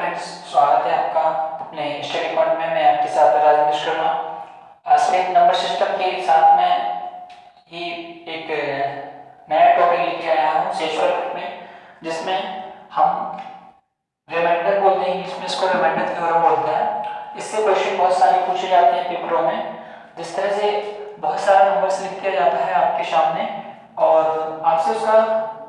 Friends, स्वागत है आपका अपने स्टडी पॉइंट में। मैं आपके साथ राजेंद्र शर्मा। आज से नंबर सिस्टम के साथ में ही एक नया टॉपिक लेके आया हूँ शेषफल में, जिसमें हम रिमाइंडर बोलते हैं, इंग्लिश में इसको रिमाइंडर थ्योरम बोलते हैं। इससे क्वेश्चन बहुत सारे पूछे जाते हैं पेपरों में। जिस तरह से बहुत सारा नंबर्स लिख दिया जाता है आपके सामने और आपसे उसका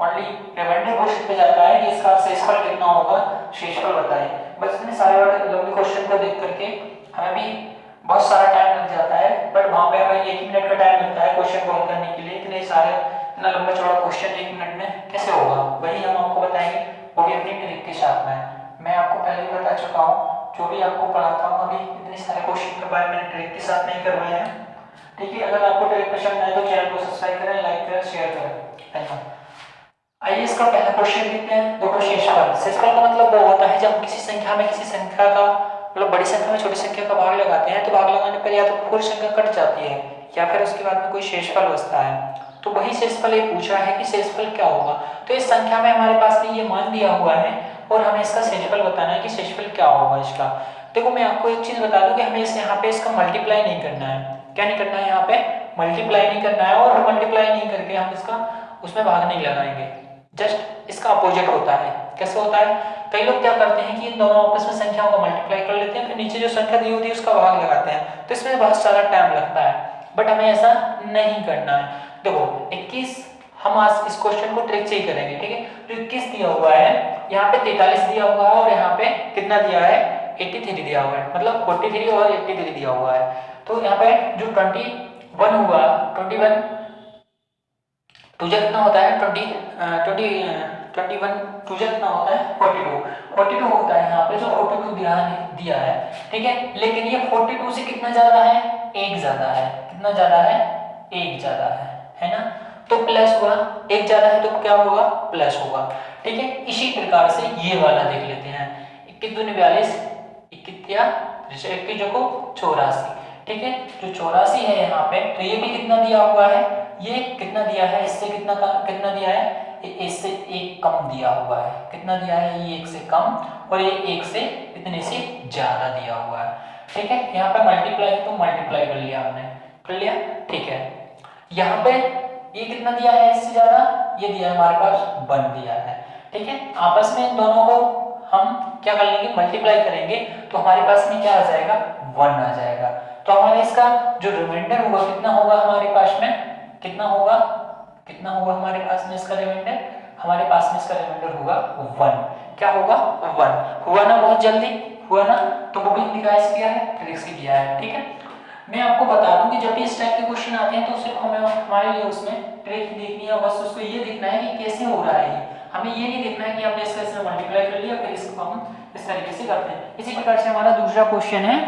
ओनली रिमाइंडर क्वेश्चन पे जाता है कि इसका शेषफल कितना होगा, शेषफल बताइए। बस इतने सारे लंबे क्वेश्चन को देख करके हमें भी बहुत सारा टाइम लग जाता है, बट वहाँ पे हमें 1 मिनट का टाइम लगता है क्वेश्चन को हल करने के लिए। इतने सारे इतना लंबा चौड़ा क्वेश्चन 1 मिनट में कैसे होगा, वही हम आपको बताएंगे वो भी अपनी ट्रिक के साथ में। मैं आपको पहले ही बता चुका हूँ, जो भी आपको पढ़ाता हूँ अभी इतने सारे क्वेश्चन के बारे में मैंने ट्रिक के साथ नहीं करवाए हैं। ठीक है, अगर आपको ट्रिक पसंद आए तो चैनल को सब्सक्राइब करें, लाइक करें, शेयर करें। धन्यवाद। आइए इसका पहला क्वेश्चन देखते हैं। देखो शेषफल, शेषफल का मतलब वो होता है जब हम किसी संख्या में किसी संख्या का मतलब बड़ी संख्या में छोटी संख्या का भाग लगाते हैं, तो भाग लगाने पर या तो पूरी संख्या कट जाती है या फिर उसके बाद में कोई शेषफल बचता है। तो वही शेषफल ये पूछा है कि शेषफल क्या होगा। तो इस संख्या में हमारे पास में ये मान दिया हुआ है और हमें इसका शेषफल बताना है कि शेषफल क्या होगा इसका। देखो मैं आपको एक चीज बता दूं कि हमें यहाँ पे इसका मल्टीप्लाई नहीं करना है। क्या नहीं करना है, यहाँ पे मल्टीप्लाई नहीं करना है, और मल्टीप्लाई नहीं करके हम इसका उसमें भाग नहीं लगाएंगे। जस्ट इसका अपोजिट होता है। कैसे होता है, कई लोग क्या करते हैं कि इन दोनों आपस में संख्याओं का मल्टीप्लाई कर लेते हैं, फिर नीचे जो संख्या दी होती है उसका भाग लगाते हैं, तो इसमें बहुत सारा टाइम लगता है। बट हमें ऐसा नहीं करना है। देखो 21, हम आज इस क्वेश्चन को ट्रिक से ही करेंगे। ठीक है, तो 21 दिया हुआ है, यहाँ पे 43 दिया हुआ है और यहाँ पे कितना दिया है, 83 दिया हुआ है, मतलब 43 और 83 दिया हुआ है। तो यहाँ पे जो 21 हुआ, 21 टूजा कितना होता है, 21 टूजा कितना होता है, 42 होता है यहाँ पे, जो 42 दिया है। ठीक है, लेकिन ये 42 से कितना ज्यादा है, 1 ज्यादा है। कितना ज्यादा है, 1 ज्यादा है ना। तो प्लस हुआ, 1 ज्यादा है तो क्या होगा, प्लस होगा। ठीक है, इसी प्रकार से ये वाला देख लेते हैं। 21 दूनी 42, 21 को 84। ठीक है, जो 84 है यहाँ पे, तो ये भी कितना दिया हुआ है, ये कितना दिया है, इससे कितना दिया है, इससे 1 कम दिया हुआ है। कितना दिया है, ये 1 से कम और ये 1 से इतने से ज्यादा दिया हुआ है। ठीक है, यहाँ पे मल्टीप्लाई है तो मल्टीप्लाई कर लिया हमने, कर लिया। ठीक है, यहाँ पे ये कितना दिया है, इससे ज्यादा, ये दिया है हमारे पास 1 दिया है। ठीक है, आपस में इन दोनों को हम क्या कर लेंगे, मल्टीप्लाई करेंगे, तो हमारे पास में क्या आ जाएगा, 1 आ जाएगा। तो हमारे इसका जो रिमाइंडर होगा कितना होगा हमारे पास में, कितना होगा हमारे पास में इसका रिमाइंडर, हमारे पास में इसका रिमाइंडर होगा 1। क्या होगा, 1 हुआ ना, बहुत जल्दी हुआ ना। तो वो भी डिवाइस किया है, ट्रिक्स की दिया है। ठीक है, मैं आपको बता दूं कि जब भी इस टाइप के क्वेश्चन आते हैं तो सिर्फ हमें हमारे लिए उसमें ट्रिक देखनी है, बस उसको ये देखना है कि कैसे हो रहा है। हमें ये नहीं देखना है कि हमने इसका इसमें मल्टीप्लाई कर लिया फिर इसको हम इस तरीके से करते हैं। इसी प्रकार से हमारा दूसरा क्वेश्चन है।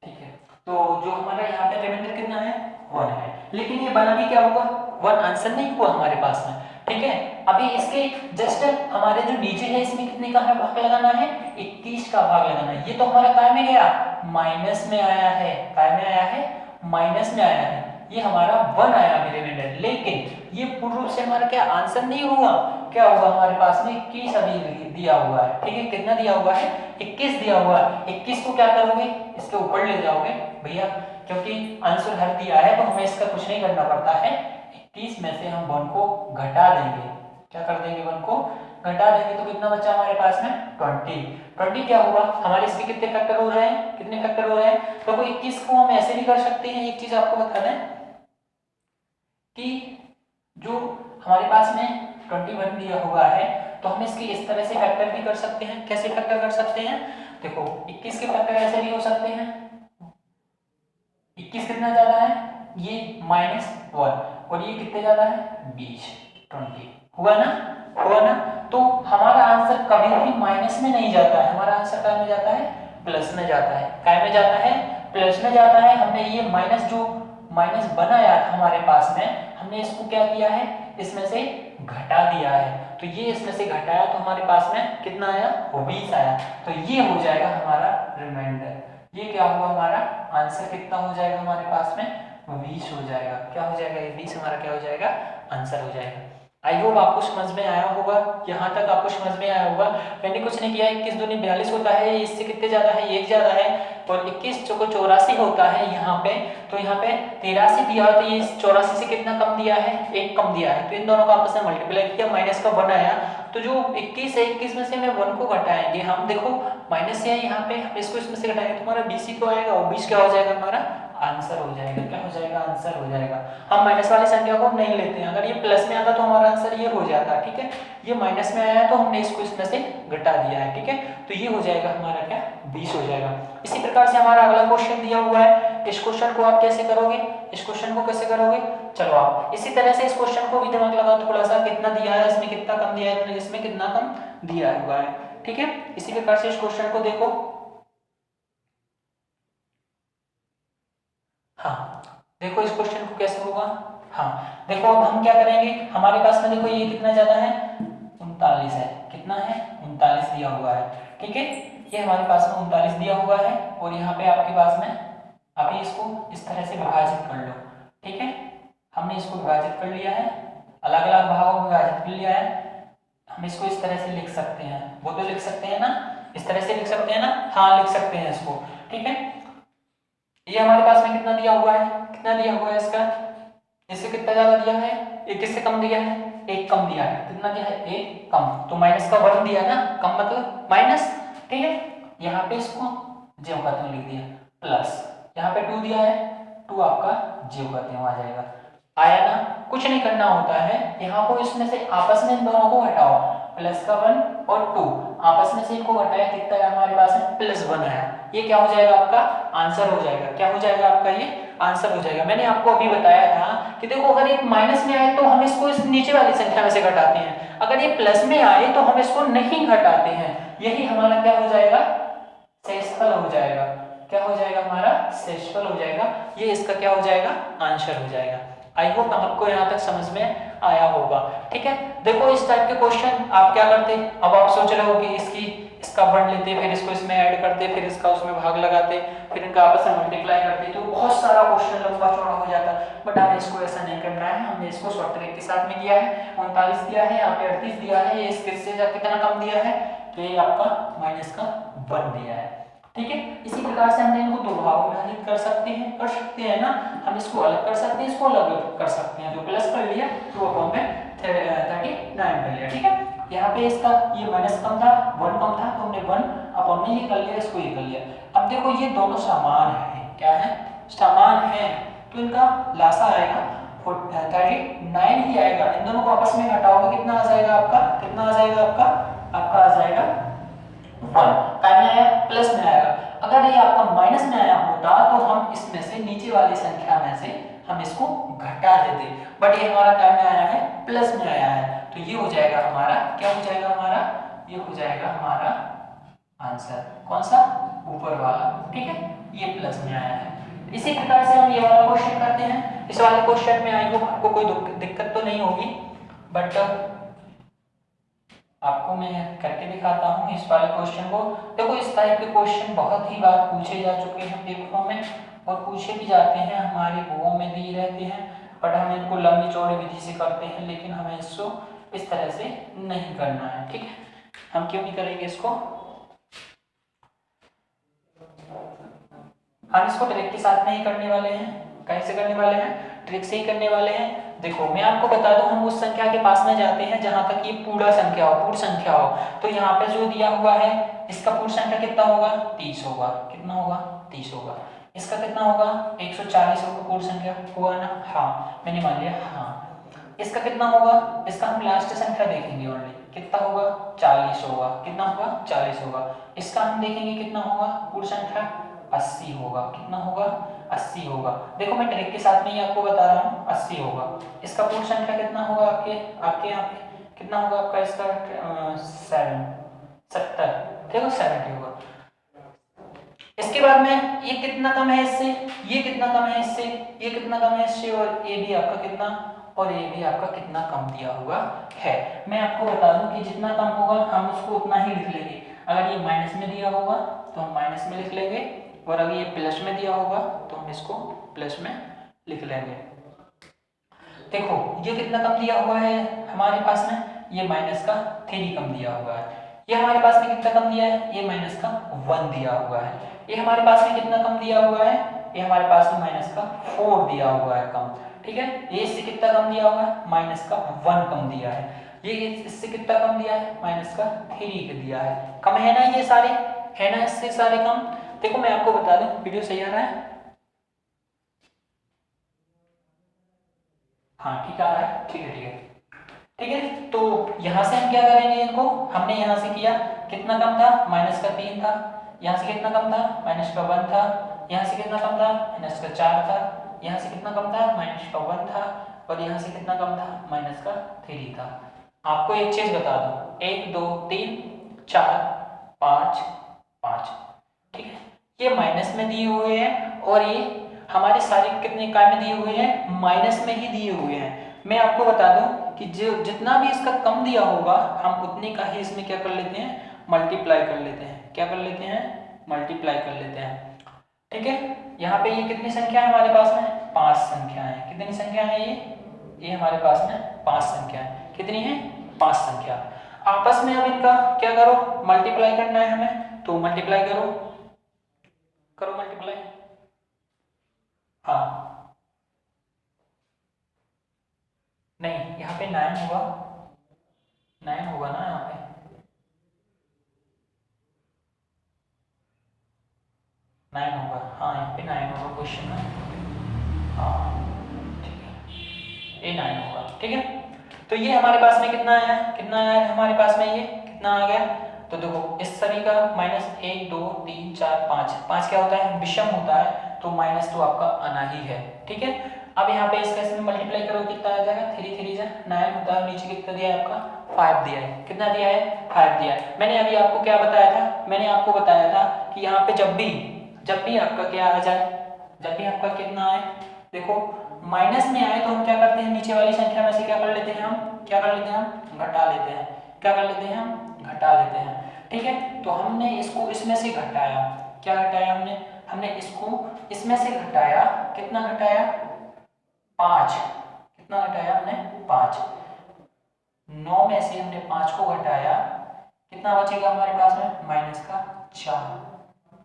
ठीक है, तो जो हमारा यहाँ पे रिमाइंडर कितना है, 1 है, लेकिन ये बना भी क्या होगा, 1 आंसर नहीं हुआ हमारे पास में। ठीक है, अभी इसके जस्ट हमारे जो नीचे है इसमें कितने का भाग लगाना है, 21 का भाग लगाना है। ये तो हमारा काय में गया, माइनस में आया है। काय में आया है, माइनस में आया है। ये हमारा 1 आया अभी रिमाइंडर, लेकिन ये पूर्ण रूप से हमारा क्या आंसर नहीं हुआ। क्या होगा, हमारे पास में 21 अभी दिया हुआ है। ठीक है, कितना दिया हुआ है, 21 दिया हुआ है। 21 को क्या करोगे, इसके ऊपर ले जाओगे भैया, क्योंकि आंसर हर दिया है तो हमें इसका कुछ नहीं करना पड़ता है। 21 में से हम 1 को घटा देंगे। क्या कर देंगे, 1 को घटा देंगे, तो कितना बचा हमारे पास में, 20 क्या हुआ, हमारे इसके कितने फैक्टर हो रहे हैं, कितने फैक्टर हो रहे हैं। तो 21 को हम ऐसे भी कर सकते हैं। एक चीज आपको बता दें कि जो हमारे पास में 21 दिया हुआ है, तो हम इसकी इस तरह से फैक्टर भी कर सकते हैं। कैसे फैक्टर कर सकते हैं, देखो 21 के फैक्टर ऐसे भी हो सकते हैं। 21 कितना ज्यादा है, ये -1 और ये कितने ज्यादा है, 20 हुआ ना, हुआ ना। तो हमारा आंसर कभी भी माइनस में नहीं जाता है, हमारा आंसर काय में जाता है, प्लस में जाता है। काय में जाता है, प्लस में जाता है। हमने ये माइनस बनाया था हमारे पास में, हमने इसको क्या किया है, इसमें से घटा दिया है। तो ये इसमें से घटाया तो हमारे पास में कितना आया, 20 आया। तो ये हो जाएगा हमारा रिमाइंडर। ये क्या हुआ, हमारा आंसर कितना हो जाएगा हमारे पास में, 20 हो जाएगा। क्या हो जाएगा, ये 20 हमारा क्या हो जाएगा, आंसर हो जाएगा। आई होप आपको समझ में आया होगा, यहाँ तक आपको समझ में आया होगा। मैंने कुछ नहीं किया, 21 दूनी 42 होता है, इससे कितने ज्यादा है, 1 ज्यादा है, और 21 को 84 होता है यहाँ पे, तो यहाँ पे 83 दिया है, तो ये 84 से कितना कम दिया है, 1 कम दिया है, तो इन दोनों का आपस में मल्टीप्लाई किया, माइनस का 1 आया, तो जो 21 है 21 में से हमें 1 को घटाएंगे हम, देखो माइनस है यहाँ पे, हम इसको इसमें से घटाएंगे तो हमारा 20 को आएगा, और 20 क्या हो जाएगा हमारा आंसर हो जाएगा, क्या हो जाएगा आंसर हो जाएगा। हम माइनस वाली संख्या को नहीं लेते हैं, अगर ये प्लस में आता तो हमारा आंसर ये हो जाता, ठीक है, ये माइनस में आया है तो हमने इसको इसमें से घटा दिया है, ठीक है, तो ये हो जाएगा हमारा क्या 20 हो जाएगा। इसी प्रकार से हमारा अगला क्वेश्चन दिया हुआ है, इस क्वेश्चन को आप कैसे करोगे, इस क्वेश्चन को कैसे करोगे, चलो आप इसी तरह से इस क्वेश्चन को भी दिमाग लगाओ थोड़ा सा, कितना दिया है, इसमें कितना कम दिया है, इसमें कितना कम दिया हुआ है, ठीक है, इसी प्रकार से इस क्वेश्चन को देखो। हाँ देखो इस क्वेश्चन को कैसे होगा, हाँ देखो अब हम क्या करेंगे, हमारे पास में देखो ये कितना ज्यादा है 39 है, कितना है 39 दिया हुआ है, ठीक है, ये हमारे पास में 39 दिया हुआ है, और यहाँ पे आपके पास में अभी इसको इस तरह से विभाजित कर लो, ठीक है, हमने इसको विभाजित कर लिया है, अलग अलग भागों में विभाजित कर लिया है, हम इसको इस तरह से लिख सकते हैं, वो तो लिख सकते हैं ना, इस तरह से लिख सकते हैं ना, हाँ लिख सकते हैं इसको, ठीक है, ये हमारे पास में कितना दिया हुआ है, कितना दिया हुआ है इसका, इससे कितना ज्यादा दिया है, एक किससे कम दिया है, एक कम दिया है, कितना दिया है एक कम, तो माइनस का 1 दिया ना, कम मतलब माइनस, ठीक है, यहाँ पे इसको ज्यों का त्यों लिख दिया, प्लस यहाँ पे 2 दिया है, 2 आपका ज्यों का त्यों आ जाएगा, आया ना, कुछ नहीं करना होता है, यहाँ को इसमें से आपस में इन दोनों को घटाओ, प्लस का 1 और 2 आपस में से इनको घटाया, कितना है हमारे पास में प्लस 1 आया, ये क्या हो जाएगा आपका आंसर हो जाएगा, क्या हो जाएगा आपका ये आंसर हो जाएगा। मैंने आपको अभी बताया था कि देखो अगर एक माइनस में आए तो हम इसको इस नीचे वाली संख्या में से घटाते हैं, अगर ये प्लस में आए तो हम इसको नहीं घटाते हैं, यही हमारा क्या हो जाएगा शेषफल हो जाएगा, क्या हो जाएगा हमारा शेषफल हो जाएगा, ये इसका क्या हो जाएगा आंसर हो जाएगा। आई होप आपको यहाँ तक समझ में आया होगा, ठीक है, देखो इस टाइप के क्वेश्चन आप क्या करते, अब आप सोच रहे हो कि इसका बढ़ लेते, फिर इसको इसमें ऐड करते, फिर इसका उसमें भाग लगाते, फिर इनका आपस में मल्टीप्लाई करते, तो बहुत सारा क्वेश्चन लंबा चौड़ा हो जाता, बट हमें इसको ऐसा नहीं करना है, हमने इसको शॉर्ट ट्रिक के साथ में किया है, 39 दिया है, यहाँ पे 38 दिया है, ये इससे कितना कम दिया है, तो ये आपका माइनस का 1 दिया है, ठीक है, इसी प्रकार से हमने इनको दो भागों में विभाजित कर सकते हैं ना, हम इसको अलग कर सकते हैं, इसको अलग कर सकते हैं, तो प्लस कर लिया तो अब हमें 39 कर लिया, ठीक है, यहाँ पे इसका ये माइनस कम था 1 कम था, तो हमने 1 अपन ने ये कर लिया, इसको ये कर लिया। अब देखो ये दोनों समान है, क्या है समान है, तो इनका लासा आएगा 39 ही आएगा, इन दोनों को आपस में घटाओगे कितना आ जाएगा आपका, कितना आ जाएगा आपका आ जाएगा 1, काय में आया प्लस में आएगा, अगर ये आपका माइनस में आया होता तो हम इसमें से नीचे वाली संख्या में से हम इसको घटा देते, बट ये हमारा काय में आया है प्लस में आया है, तो ये हो जाएगा हमारा क्या हो जाएगा हमारा, ये हो जाएगा हमारा आंसर, कौन सा ऊपर वाला, ठीक है, ये प्लस में आया है। इसी प्रकार से हम ये वाला क्वेश्चन करते हैं, इस वाले क्वेश्चन में आई होप आपको कोई दिक्कत तो नहीं होगी, बट आपको मैं करके दिखाता हूँ इस वाले क्वेश्चन को। देखो इस टाइप के क्वेश्चन बहुत ही बार पूछे जा चुके हैं पेपरों में, और पूछे भी जाते हैं, हमारे बुकों में भी रहते हैं, बट हम इनको लंबी चौड़ी विधि से करते हैं, लेकिन हमें इसको इस तरह से नहीं करना है, ठीक है, हम क्यों नहीं करेंगे इसको, हम इसको ट्रिक के साथ में ही करने वाले हैं, कैसे करने वाले हैं, ट्रिक से ही करने वाले हैं। देखो मैं आपको बता दूं, हम उस संख्या के पास में जाते हैं जहां तक ये पूर्ण संख्या हो, तो यहाँ पे जो दिया हुआ है इसका पूर्ण संख्या कितना होगा 30 होगा, कितना होगा 30 होगा, इसका कितना होगा 140 होगा, पूर्ण संख्या हुआ ना, हाँ मैंने मान लिया, हाँ इसका कितना होगा, इसका हम लास्ट संख्या देखेंगे ओनली, कितना होगा 40 होगा, कितना होगा 40 होगा, इसका हम देखेंगे कितना होगा पूर्ण संख्या 80 होगा, कितना होगा 80 होगा, देखो मैं ट्रिक के साथ में ही आपको बता रहा हूँ 80 होगा, इसका पूर्ण संख्या कितना होगा आपके यहाँ पे कितना होगा आपका, इसका 70, देखो 70 होगा, इसके बाद में ये कितना कम है इससे, ये कितना कम है इससे, ये कितना कम है इससे, और ये भी आपका कितना, और ये भी आपका कितना कम दिया हुआ है। मैं आपको बता दूं कि जितना कम होगा हम उसको उतना ही लिख लेंगे, अगर ये माइनस में दिया होगा तो हम माइनस में लिख लेंगे, और अगर ये प्लस में दिया होगा तो हम इसको प्लस में लिख लेंगे। देखो ये कितना कम दिया हुआ है हमारे पास में, ये माइनस का 3 कम दिया हुआ है। ये हमारे पास में कितना कम दिया है, ये माइनस का 1 दिया हुआ है। ये हमारे पास में कितना कम दिया हुआ है, ये हमारे पास में माइनस का 4 दिया हुआ है कम, ठीक है। ये इससे कितना कम दिया हुआ है, माइनस का 1 कम दिया है। ये इससे कितना कम दिया है, माइनस का 3 का दिया है। कम है ना ये सारे, है ना इससे सारे कम। देखो मैं आपको बता दूं, वीडियो सही आ रहा है, हाँ ठीक आ रहा है, ठीक है ठीक है ठीक है। तो यहाँ से हम क्या करेंगे, इनको हमने यहाँ से किया, कितना कम था, माइनस का 3 था। यहाँ से कितना कम था, माइनस का 1 था। यहाँ से कितना कम था, माइनस का 4 था। यहाँ से कितना कम था, माइनस का 1 था। और यहाँ से कितना कम था, माइनस का 3 था। आपको एक चीज बता दूं, 1 2 3 4 5 5, ठीक है। ये माइनस में दिए हुए हैं और ये हमारे सारे कितने काय में दिए हुए हैं, माइनस में ही दिए हुए हैं। मैं आपको बता दूं कि जो जितना भी इसका कम दिया होगा हम उतने का ही इसमें क्या कर लेते हैं, मल्टीप्लाई कर लेते हैं। क्या कर लेते हैं, मल्टीप्लाई कर लेते हैं, ठीक है। यहाँ पे ये कितनी संख्या है हमारे पास में, 5 संख्या है। कितनी संख्या है ये हमारे पास में 5 संख्या है। कितनी है, 5 संख्या। आपस में अब इनका क्या करो, मल्टीप्लाई करना है हमें, तो मल्टीप्लाई करो, करो मल्टीप्लाई। हाँ नहीं, यहाँ पे 9 होगा, 9 होगा ना यहाँ पे, 9 होगा, हाँ यहाँ पे 9 होगा क्वेश्चन में, हाँ ठीक है, ये 9 होगा, ठीक है। तो ये हमारे पास में कितना आया, कितना आया है हमारे पास में, ये कितना आ गया। तो देखो इस सभी का माइनस 1 2 3 4 5, 5 क्या होता है, विषम होता है, तो माइनस तो आपका आना ही है, ठीक है। अब यहाँ पे इसका इसमें मल्टीप्लाई करो, कितना आ जाएगा, 3 3 जा 9 होता है। नीचे कितना दिया है आपका, 5 दिया है। कितना दिया है, 5 दिया है। मैंने अभी आपको क्या बताया था, मैंने आपको बताया था कि यहाँ पे जब भी आपका क्या आ जाए, जब भी आपका कितना आए, देखो माइनस में आए तो हम क्या करते हैं, नीचे वाली संख्या में से क्या कर लेते हैं, हम क्या कर लेते हैं, हम घटा लेते हैं। क्या कर लेते हैं, हम घटा लेते हैं, ठीक है। तो हमने इसको इसमें से घटाया, क्या घटाया हमने इसको इसमें से घटाया, कितना घटाया, 5। कितना घटाया हमने, 5। 9 में से हमने 5 को घटाया, कितना बचेगा हमारे पास में, माइनस का 4।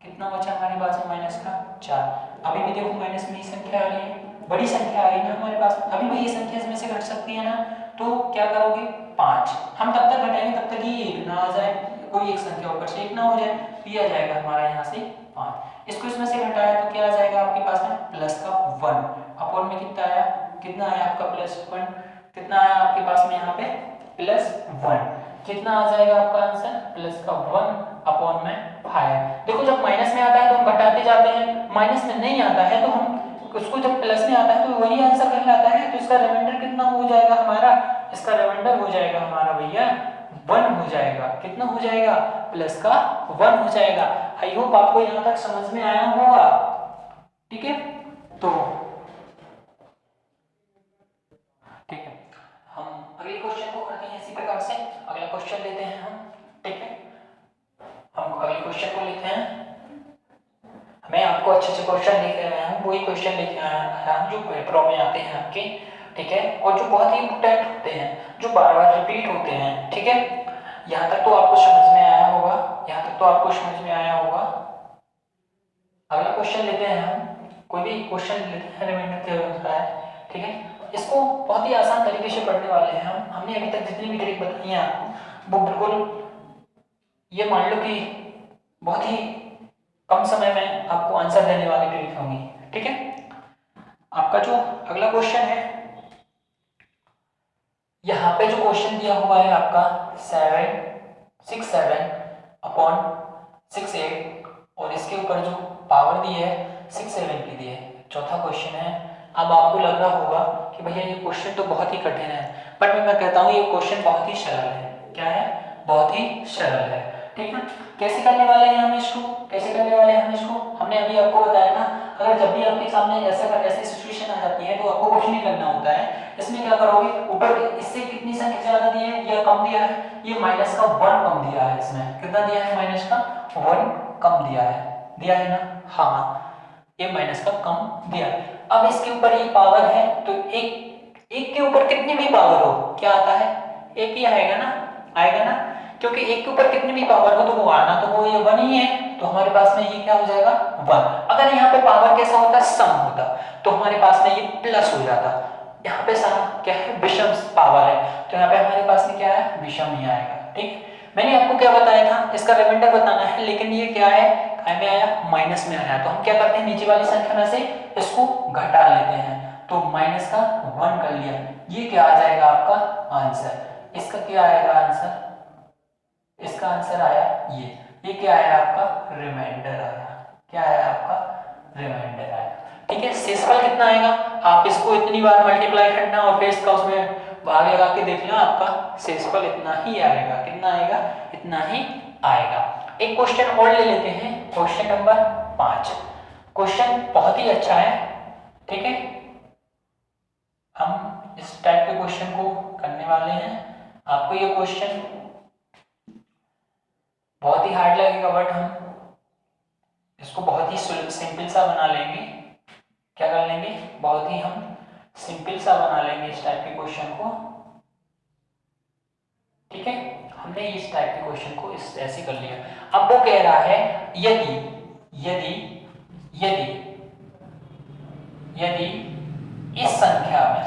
कितना बचा हमारे पास में, माइनस का 4। अभी भी देखो माइनस में ही संख्या आ रही है, बड़ी संख्या आ रही है ना हमारे पास, अभी भी ये संख्या इसमें से घट सकती है ना, तो क्या करोगे, 5। हम तब तक घटाएंगे तब तक ये 1 ना आ जाए, कोई एक संख्या ऊपर से 1 ना हो जाए, तो ये आ जाएगा हमारा यहाँ से 5। इसको इसमें से घटाया तो क्या आ जाएगा आपके पास में, प्लस का 1 अपॉन में कितना आया, कितना आया आपका प्लस 1, कितना आया आपके पास में यहाँ पे प्लस 1। कितना आ जाएगा आपका आंसर, प्लस का 1 अपॉन में 5। देखो जब माइनस में आता है तो हम घटाते जाते हैं, माइनस में नहीं आता है तो हम उसको, जब प्लस में आता है तो वही आंसर कहलाता है। तो इसका रिमाइंडर कितना हो जाएगा हमारा, इसका रिमाइंडर हो जाएगा हमारा भैया 1 हो जाएगा। कितना हो जाएगा, प्लस का 1 हो जाएगा। आई होप आपको यहाँ तक समझ में आया होगा, ठीक है। तो ठीक है, हम अगले क्वेश्चन को करते हैं इसी प्रकार से। अगला क्वेश्चन लेते हैं हम, ठीक है। हम अगले क्वेश्चन को लेते हैं। मैं आपको अच्छे क्वेश्चन लेके आया हूँ, वही क्वेश्चन लेके आया हूँ जो पेपरों में आते हैं आपके, ठीक है, और जो बहुत ही इंपॉर्टेंट होते हैं, जो बार बार रिपीट होते हैं, ठीक है। यहाँ तक तो आपको समझ में आया होगा, यहाँ तक तो आपको समझ में आया होगा। अगला क्वेश्चन लेते हैं हम, कोई भी क्वेश्चन लेते हैं रिमाइंडर थ्योरम का है, ठीक है। इसको बहुत ही आसान तरीके से पढ़ने वाले हैं हम। हमने अभी तक जितनी भी ट्रिक बताई है आपको, वो बिल्कुल ये मान लो कि बहुत ही कम समय में आपको आंसर देने वाली ट्रिक होंगी, ठीक है। आपका जो अगला क्वेश्चन है, यहाँ पे जो क्वेश्चन दिया हुआ है आपका 767 अपॉन 68, और इसके ऊपर जो पावर दी है 67 की दी है, चौथा क्वेश्चन है। अब आपको लग रहा होगा कि भैया ये क्वेश्चन तो बहुत ही कठिन है, बट मैं कहता हूँ ये क्वेश्चन बहुत ही सरल है। क्या है, बहुत ही सरल है, ठीक है। कैसे करने वाले हैं हम इसको, कैसे करने वाले हैं हम इसको, हमने अभी आपको बताया था। अगर जब भी आपके सामने ऐसी सिचुएशन आ जाती है तो आपको कुछ नहीं करना होता है। इसमें क्या करोगे, ऊपर इससे कितनी संख्या ज्यादा दी है या कम दिया है, ये माइनस का 1 कम दिया है। इसमें कितना दिया है, माइनस का 1 कम दिया है ना, हाँ ये माइनस का कम दिया है। अब इसके ऊपर ये पावर है तो एक एक के ऊपर कितनी भी पावर हो क्या आता है, एक ही आएगा ना, आएगा ना, क्योंकि एक के ऊपर कितनी भी पावर हो तो वो आना तो वो ये 1 ही है, तो हमारे पास में ये क्या हो जाएगा 1। अगर यहाँ पे पावर कैसा होता, सम होता, तो हमारे पास में ये प्लस हो जाता। यहाँ पे सम क्या है, विषम पावर है, तो यहाँ पे हमारे पास में क्या है, विषम ही आएगा। ठीक, मैंने आपको क्या बताया था, इसका रिमाइंडर बताना है, लेकिन ये क्या है, काय में आया, माइनस में आया, तो हम क्या करते हैं, नीचे वाली संख्या में से इसको घटा लेते हैं, तो माइनस का 1 कर लिया, ये क्या आ जाएगा आपका आंसर। इसका क्या आएगा आंसर, इसका आंसर आया ये क्या आया आपका रिमाइंडर आया, क्या आया आपका रिमाइंडर आया। ठीक है, शेषफल कितना आएगा, आप इसको इतनी बार मल्टीप्लाई करना और फिर इसका उसमें भाग लगा के देखना, आपका शेषफल इतना ही आएगा, कितना आएगा, इतना ही आएगा। एक क्वेश्चन और ले लेते हैं, क्वेश्चन नंबर 5। क्वेश्चन बहुत ही अच्छा है। ठीक है, हम इस टाइप के क्वेश्चन को करने वाले हैं। आपको ये क्वेश्चन बहुत ही हार्ड लगेगा, बट हम इसको बहुत ही सिंपल सा बना लेंगे। क्या कर लेंगे, बहुत ही हम सिंपल सा बना लेंगे इस टाइप के क्वेश्चन को। ठीक है, हमने इस टाइप के क्वेश्चन को इस ऐसे कर लिया। अब वो कह रहा है यदि यदि यदि यदि इस संख्या में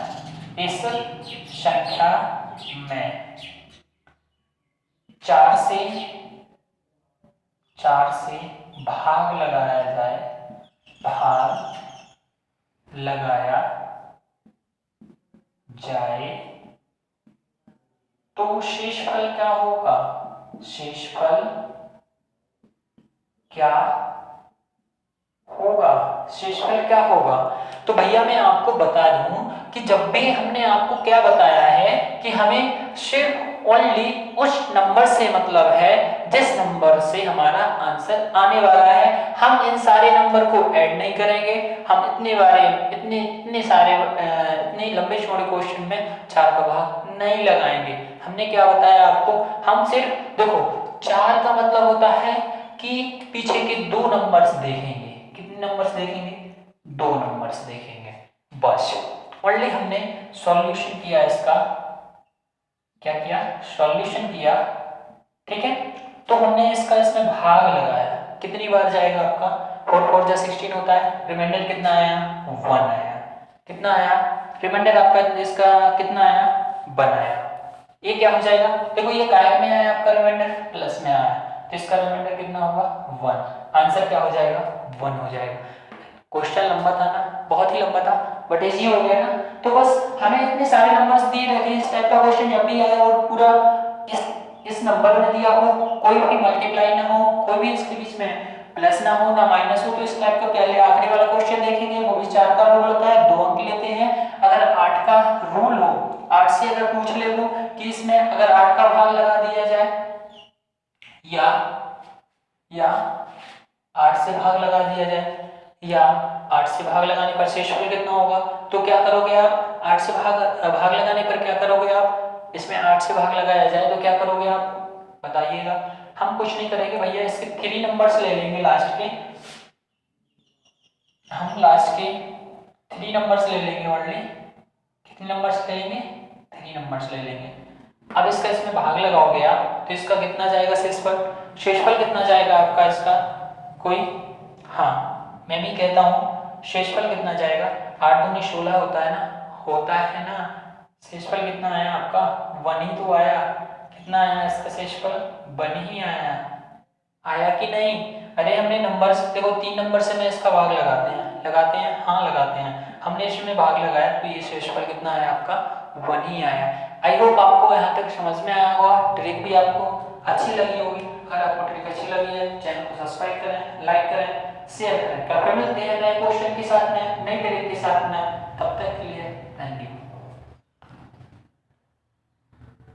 4 से भाग लगाया जाए, भाग लगाया जाए तो शेषफल क्या होगा, शेषफल क्या होगा, शेषफल क्या होगा। तो भैया मैं आपको बता दूं कि जब भी हमने आपको क्या बताया है कि हमें सिर्फ ओनली उस नंबर से मतलब है जिस नंबर से हमारा आंसर आने वाला है। हम इन सारे नंबर को ऐड नहीं करेंगे, हम इतने लंबे चौड़े क्वेश्चन में 4 का भाग नहीं लगाएंगे। हमने क्या बताया आपको, हम सिर्फ देखो 4 का मतलब होता है कि पीछे के 2 नंबर्स देखेंगे। कितने नंबर्स देखेंगे, 2 नंबर्स देखेंगे बस। ओनली हमने सॉल्यूशन किया, इसका क्या किया, सॉल्यूशन किया। ठीक है, तो हमने इसका इसमें भाग लगाया, कितनी बार जाएगा आपका 4 4 जा 16 होता है, रिमाइंडर कितना आया 1 आया, कितना आया रिमाइंडर आपका, इसका कितना आया 1 आया। ये क्या हो जाएगा, देखो ये काय में आया आपका रिमाइंडर, प्लस में आया, तो इसका रिमाइंडर कितना होगा 1, आंसर क्या हो जाएगा 1 हो जाएगा। क्वेश्चन लंबा था ना, बहुत ही लंबा था, बट इजी हो गया ना। तो बस हमें इतने सारे नंबर्स दिए रहते हैं, इस टाइप का क्वेश्चन जब भी आए और पूरा इस नंबर में दिया हो, कोई भी मल्टीप्लाई ना हो, कोई भी इसके बीच में प्लस ना हो ना माइनस हो, तो इस टाइप का पहले आखिरी वाला क्वेश्चन देखेंगे, वो भी 4 का रूल होता है, 2 अंक लेते हैं। अगर 8 का रूल हो, 8 से अगर पूछ ले वो कि इसमें अगर 8 का भाग लगा दिया जाए या 8 से भाग लगा दिया जाए, या 8 से भाग लगाने पर शेषफल कितना होगा, तो क्या करोगे आप, 8 से भाग लगाने पर क्या करोगे आप, इसमें 8 से भाग लगाया जाए तो क्या करोगे आप बताइएगा। हम कुछ नहीं करेंगे भैया, इसके 3 नंबर्स ले लेंगे लास्ट के, हम लास्ट के 3 नंबर्स ले लेंगे ओनली। कितने नंबर्स ले लेंगे, 3 नंबर्स ले लेंगे। अब इसका इसमें भाग लगाओगे आप तो इसका कितना जाएगा शेषफल, शेषफल कितना जाएगा आपका इसका, कोई, हाँ मैं भी कहता हूँ शेषफल कितना जाएगा, 8 दूनी 16 होता है ना, शेषफल कितना आया आपका 1 ही तो आया, कितना आया इसका शेषफल 1 ही आया कि नहीं। अरे हमने नंबर देखो 3 नंबर से मैं इसका भाग लगाते हैं हाँ लगाते हैं, हमने इसमें भाग लगाया तो ये शेषफल कितना आया आपका 1 ही आया। आई होप आपको यहाँ तक समझ में आया होगा, ट्रिक भी आपको अच्छी लगी होगी। अगर आपको ट्रिक अच्छी लगी है चैनल को सब्सक्राइब करें, लाइक करें, शेयर करें। कल मिलते हैं नए क्वेश्चन के साथ में, नई ट्रिक के साथ में, तब तक के लिए थैंक यू।